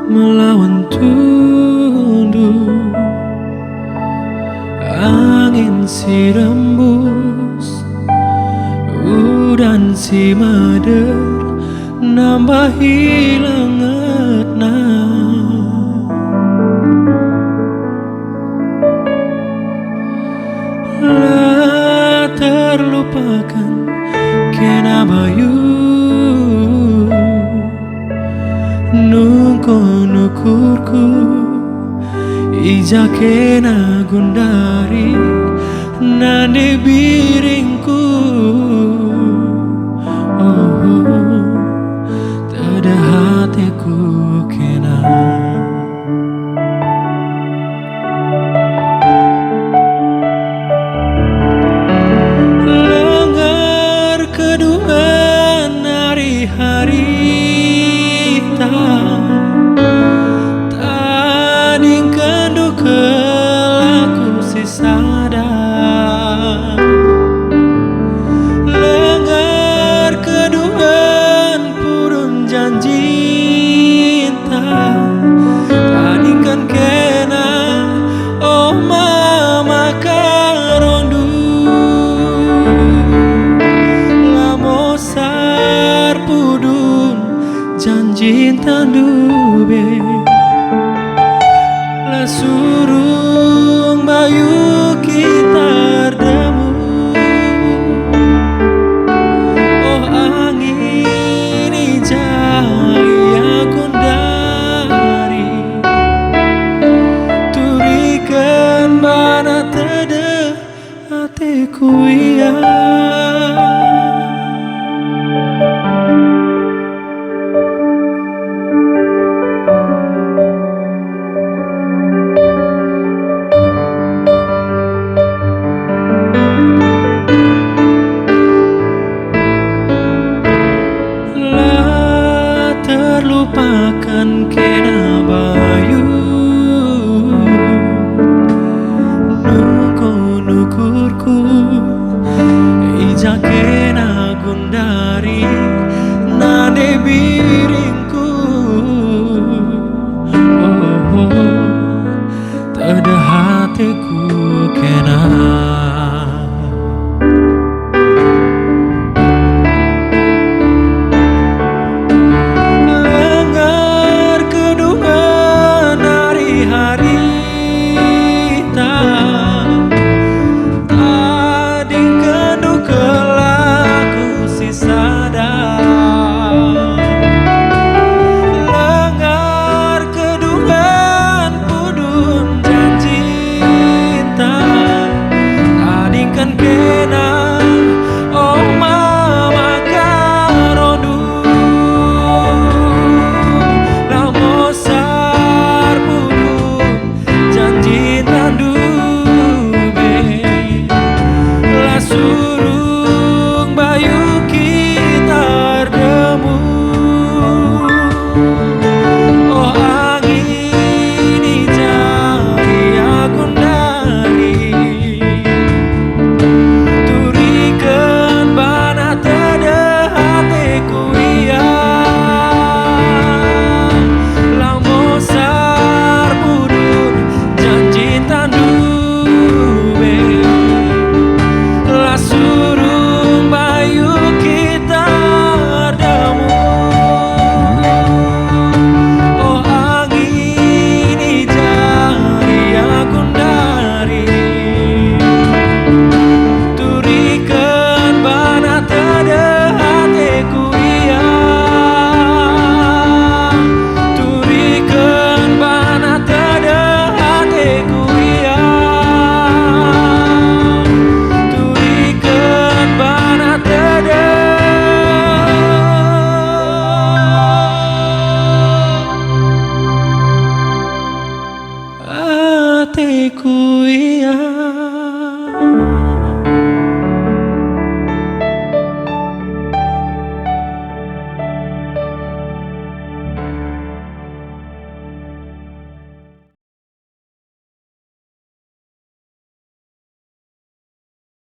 melawan tunduk. Angin si rembus, udan si mader, nambah hilang ngetna. Lah terlupakan kena bayu nukurku ija kena gundari nane biringku. Oh, tada hatiku kena. Lengar kedua hari-hari sadar. Lengar keduaan purun janji tandingkan kena oh mama karondu lamosar pudun janji tandube la surung bayu kita demu. Oh angin jaya kundari turikan mana tede hatiku ya. Terlupakan kena bayu nukurku ija kena gundari nane biringku. Oh, tada hatiku kena. Kena oh mama karondu lamosar pudun janji tandube la suruh